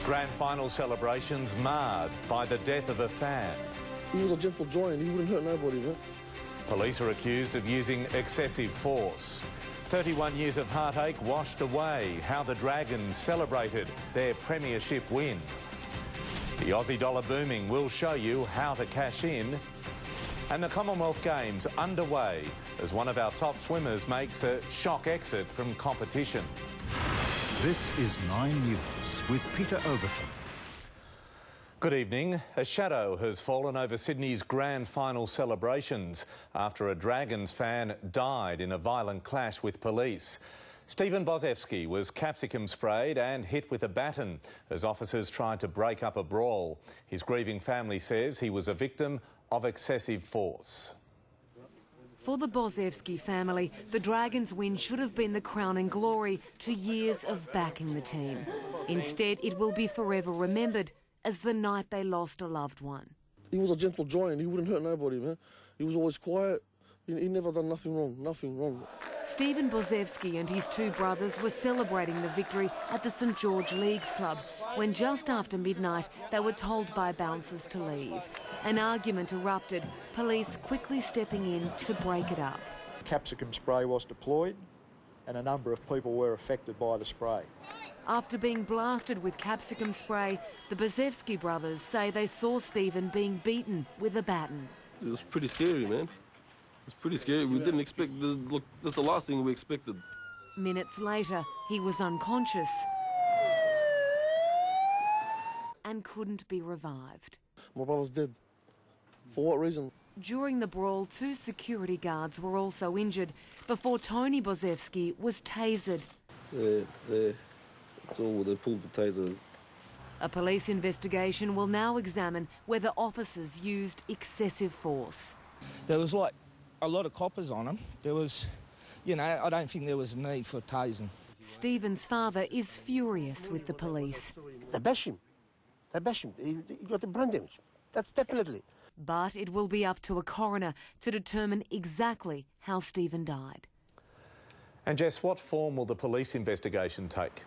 Grand final celebrations marred by the death of a fan. He was a gentle giant, he wouldn't hurt nobody, man. Police are accused of using excessive force. 31 years of heartache washed away. How the Dragons celebrated their Premiership win. The Aussie dollar booming. Will show you how to cash in. And the Commonwealth Games underway as one of our top swimmers makes a shock exit from competition. This is 9 News with Peter Overton. Good evening. A shadow has fallen over Sydney's grand final celebrations after a Dragons fan died in a violent clash with police. Stephen Bozevsky was capsicum sprayed and hit with a baton as officers tried to break up a brawl. His grieving family says he was a victim of excessive force. For the Bozevsky family, the Dragons' win should have been the crowning glory to years of backing the team. Instead, it will be forever remembered as the night they lost a loved one. He was a gentle giant, he wouldn't hurt nobody, man. He was always quiet, he never done nothing wrong. Stephen Bozevsky and his two brothers were celebrating the victory at the St George Leagues Club when just after midnight they were told by bouncers to leave. An argument erupted, police quickly stepping in to break it up. Capsicum spray was deployed and a number of people were affected by the spray. After being blasted with capsicum spray, the Bozevsky brothers say they saw Stephen being beaten with a baton. It was pretty scary, man. It's pretty scary. We didn't expect this. Look, that's the last thing we expected. Minutes later, he was unconscious and couldn't be revived. My brother's dead. For what reason? During the brawl, two security guards were also injured before Tony Bozevsky was tasered. That's all. They pulled the tasers. A police investigation will now examine whether officers used excessive force. There was like a lot of coppers on him. There was, I don't think there was a need for tasing. Stephen's father is furious with the police. They bash him. He got a brain damage. That's definitely. But it will be up to a coroner to determine exactly how Stephen died. And Jess, what form will the police investigation take?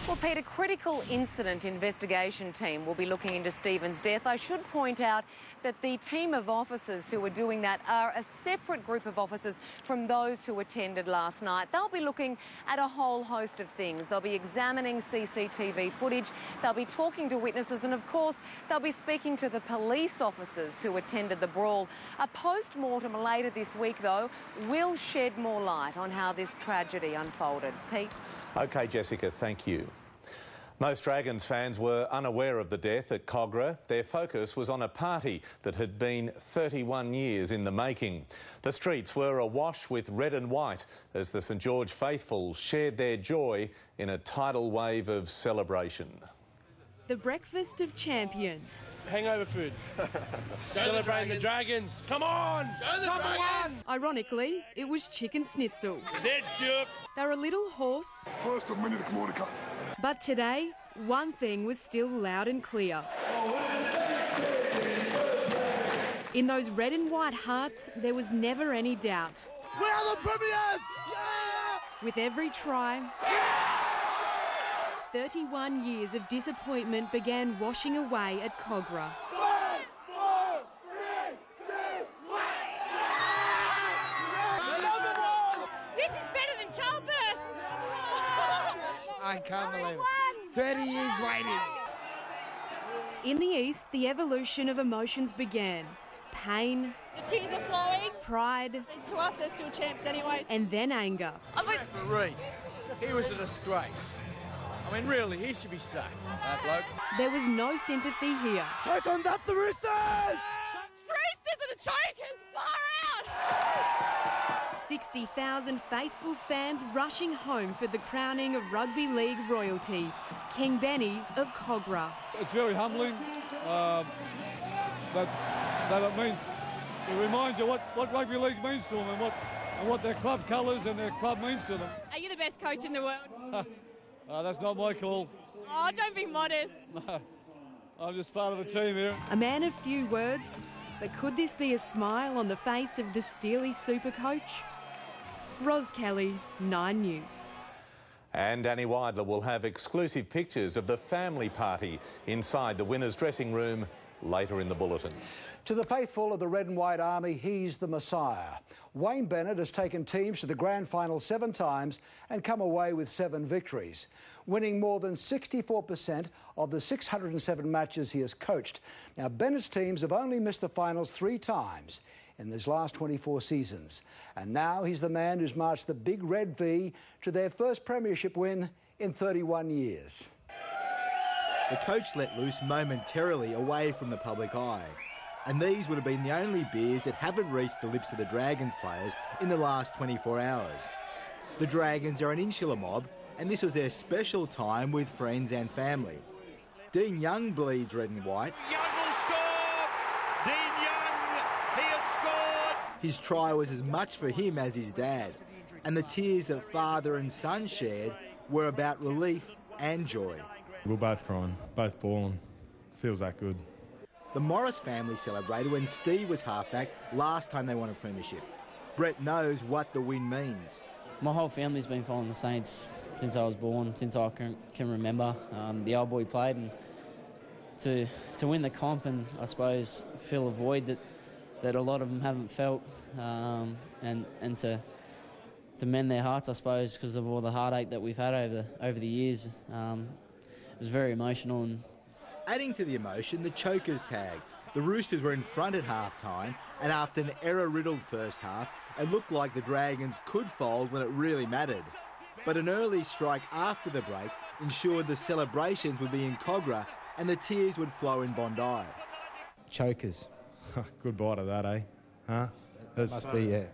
Well, Pete, a critical incident investigation team will be looking into Stephen's death. I should point out that the team of officers who are doing that are a separate group of officers from those who attended last night. They'll be looking at a whole host of things. They'll be examining CCTV footage, they'll be talking to witnesses, and of course, they'll be speaking to the police officers who attended the brawl. A post-mortem later this week, though, will shed more light on how this tragedy unfolded. Pete? OK, Jessica, thank you. Most Dragons fans were unaware of the death at Kogarah. Their focus was on a party that had been 31 years in the making. The streets were awash with red and white as the St George faithful shared their joy in a tidal wave of celebration. The Breakfast of Champions. Hangover food. Celebrating the Dragons. Come on! Go the Dragons! Ironically, it was chicken schnitzel. They're a little hoarse. First of many to come on the cup. But today, one thing was still loud and clear. In those red and white hearts, there was never any doubt. We are the Premiers! Yeah! With every try, 31 years of disappointment began washing away at Kogarah. 5, 4, 3, 2, 1. This is better than childbirth. I can't believe it. 30 years waiting. In the East, the evolution of emotions began. Pain. The tears are flowing. Pride. And to us, they're still champs anyway. And then anger. Referee, he was a disgrace. I mean, really, he should be sacked, that bloke. There was no sympathy here. Choke on that, the Roosters! Roosters are the chokers! Far out! 60,000 faithful fans rushing home for the crowning of rugby league royalty, King Benny of Kogarah. It's very humbling that it means, it reminds you what rugby league means to them and what their club colours and their club means to them. Are you the best coach in the world? That's not my call. Oh, don't be modest. No, I'm just part of the team here. A man of few words, but could this be a smile on the face of the Steely super coach? Ros Kelly, 9 News. And Danny Weidler will have exclusive pictures of the family party inside the winners' dressing room later in the bulletin. To the faithful of the Red and White Army, he's the Messiah. Wayne Bennett has taken teams to the grand final 7 times and come away with 7 victories, winning more than 64% of the 607 matches he has coached. Now, Bennett's teams have only missed the finals 3 times in his last 24 seasons. And now he's the man who's marched the Big Red V to their first premiership win in 31 years. The coach let loose momentarily away from the public eye. And these would have been the only beers that haven't reached the lips of the Dragons players in the last 24 hours. The Dragons are an insular mob, and this was their special time with friends and family. Dean Young bleeds red and white. Young will score! Dean Young, he has scored! His try was as much for him as his dad, and the tears that father and son shared were about relief and joy. We're both crying, both bawling. Feels that good. The Morris family celebrated when Steve was halfback last time they won a premiership. Brett knows what the win means. My whole family's been following the Saints since I was born, since I can remember. The old boy played, and to win the comp and I suppose fill a void that a lot of them haven't felt, and to mend their hearts, I suppose, because of all the heartache that we've had over the years. It was very emotional. And adding to the emotion, the chokers tag. The Roosters were in front at half-time, and after an error-riddled first half, it looked like the Dragons could fold when it really mattered. But an early strike after the break ensured the celebrations would be in Cogra and the tears would flow in Bondi. Chokers. Goodbye to that, eh? Huh? That must be, yeah.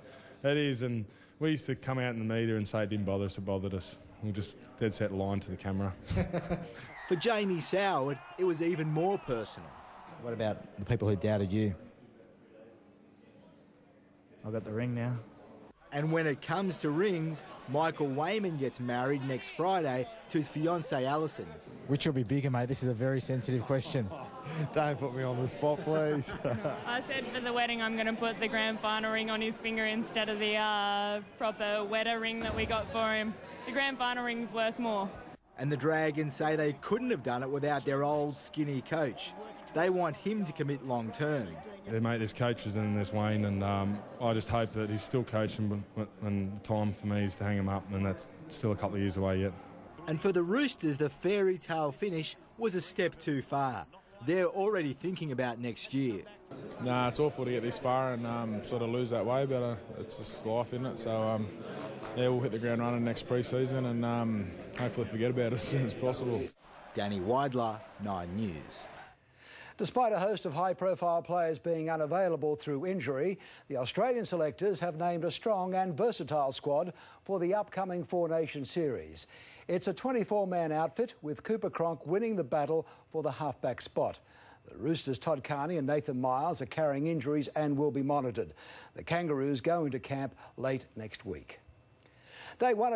It is, and we used to come out in the media and say it didn't bother us, it bothered us. We just dead set line to the camera. For Jamie Soward, it was even more personal. What about the people who doubted you? I got the ring now. And when it comes to rings, Michael Wayman gets married next Friday to his fiancée Alison. Which will be bigger, mate? This is a very sensitive question. Don't put me on the spot, please. I said for the wedding I'm going to put the grand final ring on his finger instead of the proper wedding ring that we got for him. The grand final ring's worth more. And the Dragons say they couldn't have done it without their old skinny coach. They want him to commit long term. Yeah, mate, there's coaches and there's Wayne, and I just hope that he's still coaching when the time for me is to hang him up, and that's still a couple of years away yet. And for the Roosters, the fairy tale finish was a step too far. They're already thinking about next year. Nah, it's awful to get this far and sort of lose that way, but it's just life, isn't it? So, yeah, we'll hit the ground running next pre-season and hopefully forget about it as soon as possible. Danny Weidler, 9 News. Despite a host of high-profile players being unavailable through injury, the Australian selectors have named a strong and versatile squad for the upcoming Four Nations series. It's a 24-man outfit, with Cooper Cronk winning the battle for the halfback spot. The Roosters' Todd Carney and Nathan Miles are carrying injuries and will be monitored. The Kangaroos go into camp late next week. Day 1